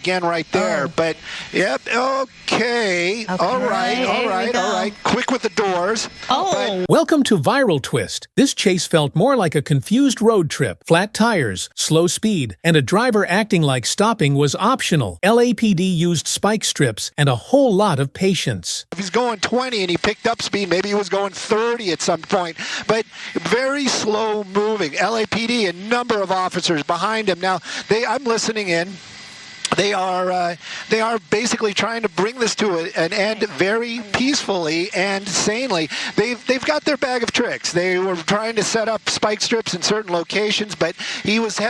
again right there. But yep, okay. All right. Quick with the doors. Welcome to Viral Twist. This chase felt more like a confused road trip. Flat tires, slow speed, and a driver acting like stopping was optional. LAPD used spike strips and a whole lot of patience. If he's going 20 and he picked up speed, maybe he was going 30 at some point, but very slow moving. LAPD, a number of officers behind him. Now, I'm listening in. They are basically trying to bring this to an end very peacefully and sanely. They've got their bag of tricks. They were trying to set up spike strips in certain locations, but he was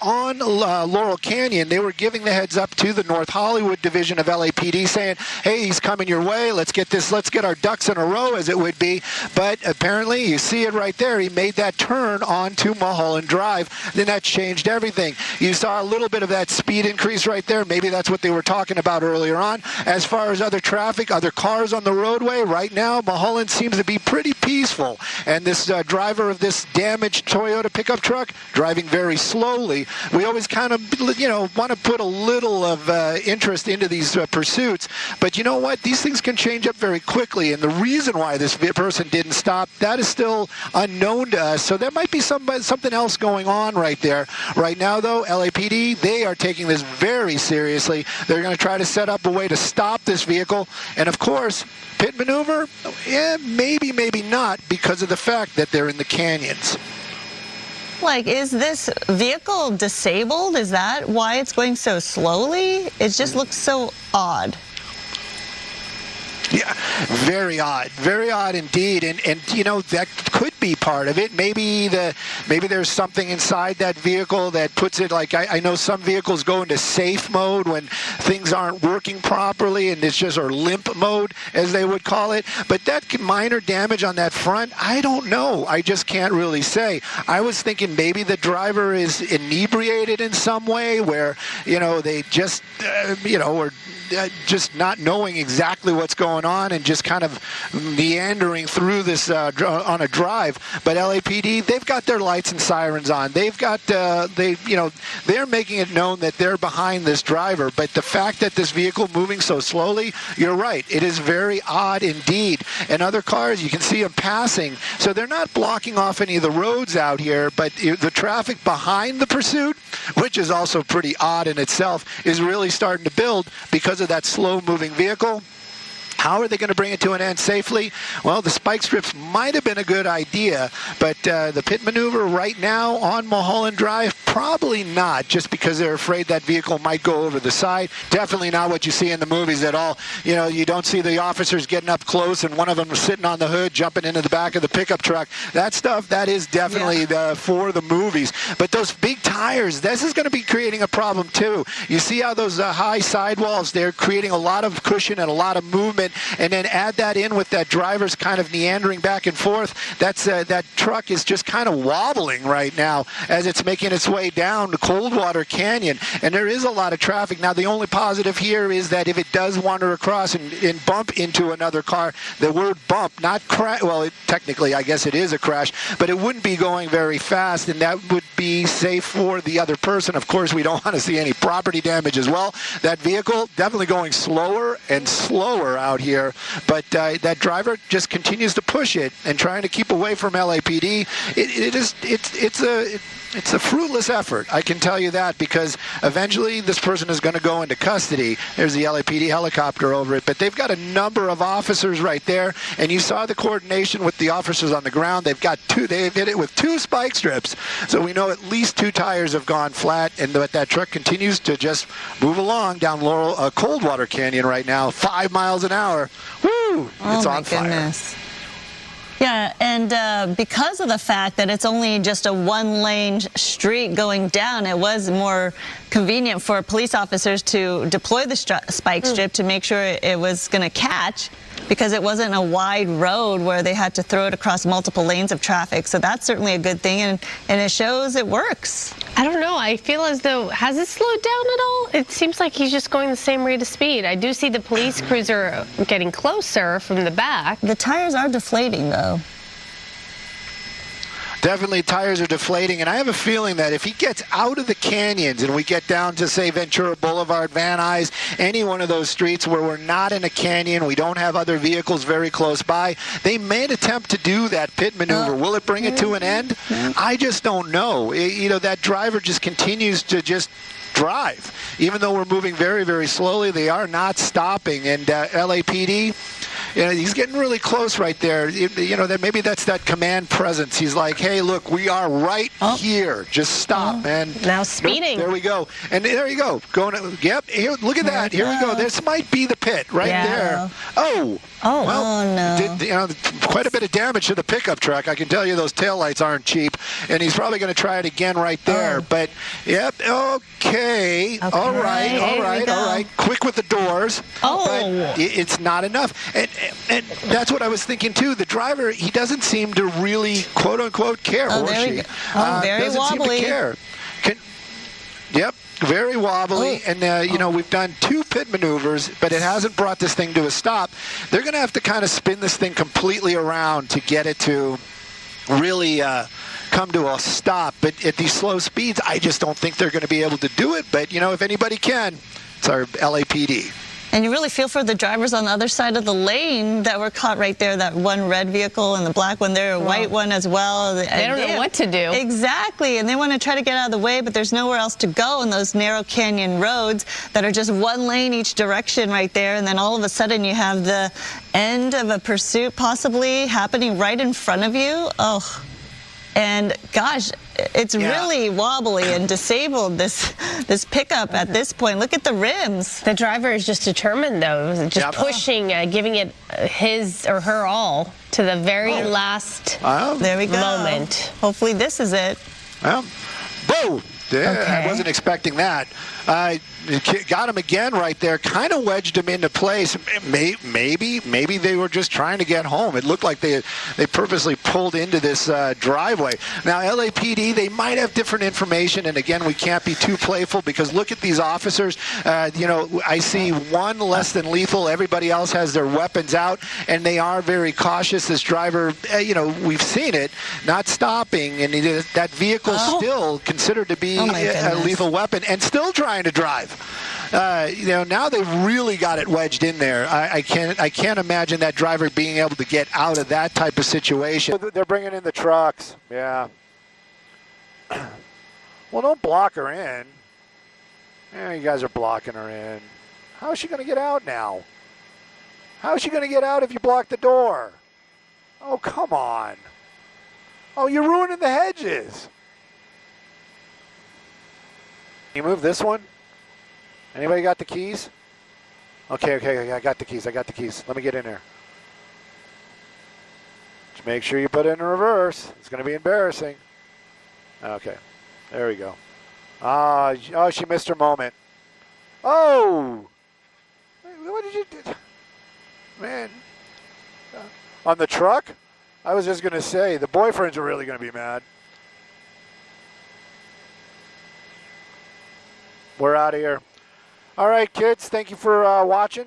on Laurel Canyon. They were giving the heads up to the North Hollywood division of LAPD, saying, "Hey, he's coming your way. Let's get our ducks in a row," as it would be. But apparently, you see it right there. He made that turn onto Mulholland Drive. Then that changed everything. You saw a little bit of that speed increase right there. Maybe that's what they were talking about earlier on. As far as other traffic, other cars on the roadway, right now, Mulholland seems to be pretty peaceful. And this driver of this damaged Toyota pickup truck driving very slowly. We always kind of, want to put a little of interest into these pursuits. But you know what? These things can change up very quickly. And the reason why this person didn't stop, that is still unknown to us. So there might be something else going on right there. Right now, though, LAPD, they are taking this very seriously. They're going to try to set up a way to stop this vehicle. And of course, pit maneuver, yeah, maybe not, because of the fact that they're in the canyons. Like, is this vehicle disabled? Is that why it's going so slowly? It just looks so odd. Yeah, very odd indeed, and that could be part of it. Maybe there's something inside that vehicle that puts it like I know some vehicles go into safe mode when things aren't working properly, and it's just or limp mode as they would call it. But that minor damage on that front, I don't know. I just can't really say. I was thinking maybe the driver is inebriated in some way, where they just or just not knowing exactly what's going on and just kind of meandering through this on a drive. But LAPD, they've got their lights and sirens on. They've got they're making it known that they're behind this driver. But the fact that this vehicle moving so slowly, you're right, it is very odd indeed. And other cars, you can see them passing, so they're not blocking off any of the roads out here. But the traffic behind the pursuit, which is also pretty odd in itself, is really starting to build because of that slow-moving vehicle. How are they going to bring it to an end safely? Well, the spike strips might have been a good idea, but the pit maneuver right now on Mulholland Drive, probably not, just because they're afraid that vehicle might go over the side. Definitely not what you see in the movies at all. You don't see the officers getting up close and one of them sitting on the hood, jumping into the back of the pickup truck. That stuff, that is definitely for the movies. But those big tires, this is going to be creating a problem too. You see how those high sidewalls, they're creating a lot of cushion and a lot of movement. And then add that in with that driver's kind of meandering back and forth. That truck is just kind of wobbling right now as it's making its way down the Coldwater Canyon. And there is a lot of traffic. Now, the only positive here is that if it does wander across and bump into another car, the word bump, not crash, well, technically, I guess it is a crash, but it wouldn't be going very fast, and that would be safe for the other person. Of course, we don't want to see any property damage as well. That vehicle definitely going slower and slower out here, but that driver just continues to push it and trying to keep away from LAPD. It's a fruitless effort, I can tell you that, because eventually this person is going to go into custody. There's the LAPD helicopter over it, but they've got a number of officers right there, and you saw the coordination with the officers on the ground. They've hit it with 2 spike strips, so we know at least 2 tires have gone flat, and that truck continues to just move along down Coldwater Canyon right now, 5 miles an hour. Woo! It's on fire. Goodness. Yeah, and because of the fact that it's only just a one-lane street going down, it was more convenient for police officers to deploy the spike strip to make sure it was going to catch, because it wasn't a wide road where they had to throw it across multiple lanes of traffic. So that's certainly a good thing, and it shows it works. I don't know. I feel as though, has it slowed down at all? It seems like he's just going the same rate of speed. I do see the police cruiser getting closer from the back. The tires are deflating, though. Definitely tires are deflating, and I have a feeling that if he gets out of the canyons and we get down to, say, Ventura Boulevard, Van Nuys, any one of those streets where we're not in a canyon, we don't have other vehicles very close by, they may attempt to do that pit maneuver. Will it bring it to an end? I just don't know. That driver just continues to just drive. Even though we're moving very, very slowly, they are not stopping. And LAPD, he's getting really close right there. That maybe that's that command presence. He's like, hey, look, we are right here. Just stop, man. Now speeding. Nope, there we go. And there you go. Yep. Here, look at that. Here we go. This might be the pit right there. Oh. Well, no. Quite a bit of damage to the pickup truck. I can tell you those taillights aren't cheap. And he's probably going to try it again right there. But, yep, okay. All right. Quick with the doors. But it's not enough. And that's what I was thinking, too. The driver, he doesn't seem to really, quote-unquote, care, or she. Very doesn't wobbly. seem to care. Yep. Very wobbly, and we've done 2 pit maneuvers, but it hasn't brought this thing to a stop. They're going to have to kind of spin this thing completely around to get it to really come to a stop. But at these slow speeds, I just don't think they're going to be able to do it. But, if anybody can, it's our LAPD. And you really feel for the drivers on the other side of the lane that were caught right there, that one red vehicle and the black one there, a white one as well. They don't know what to do. Exactly, and they want to try to get out of the way, but there's nowhere else to go in those narrow canyon roads that are just one lane each direction right there, and then all of a sudden you have the end of a pursuit possibly happening right in front of you. Oh. And gosh, it's really wobbly and disabled, this pickup at this point. Look at the rims. The driver is just determined, though, just pushing, giving it his or her all to the very last there we go. moment. Hopefully this is it. Well, boom! I wasn't expecting that. Got him again right there, kind of wedged him into place. Maybe they were just trying to get home. It looked like they purposely pulled into this driveway. Now, LAPD, they might have different information, and again, we can't be too playful because look at these officers. I see one less than lethal. Everybody else has their weapons out, and they are very cautious. This driver, we've seen it, not stopping, and that vehicle still considered to be a lethal weapon and still trying to drive. Now they've really got it wedged in there. I can't imagine that driver being able to get out of that type of situation. They're bringing in the trucks. Yeah. Well, don't block her in. Yeah, you guys are blocking her in. How is she going to get out now? How is she going to get out if you block the door? Oh, come on. Oh, you're ruining the hedges. Can you move this one? Anybody got the keys? Okay, I got the keys. Let me get in there. Just make sure you put it in reverse. It's going to be embarrassing. Okay, there we go. Oh, she missed her moment. Oh! What did you do? Man. On the truck? I was just going to say, the boyfriends are really going to be mad. We're out of here. All right, kids, thank you for watching.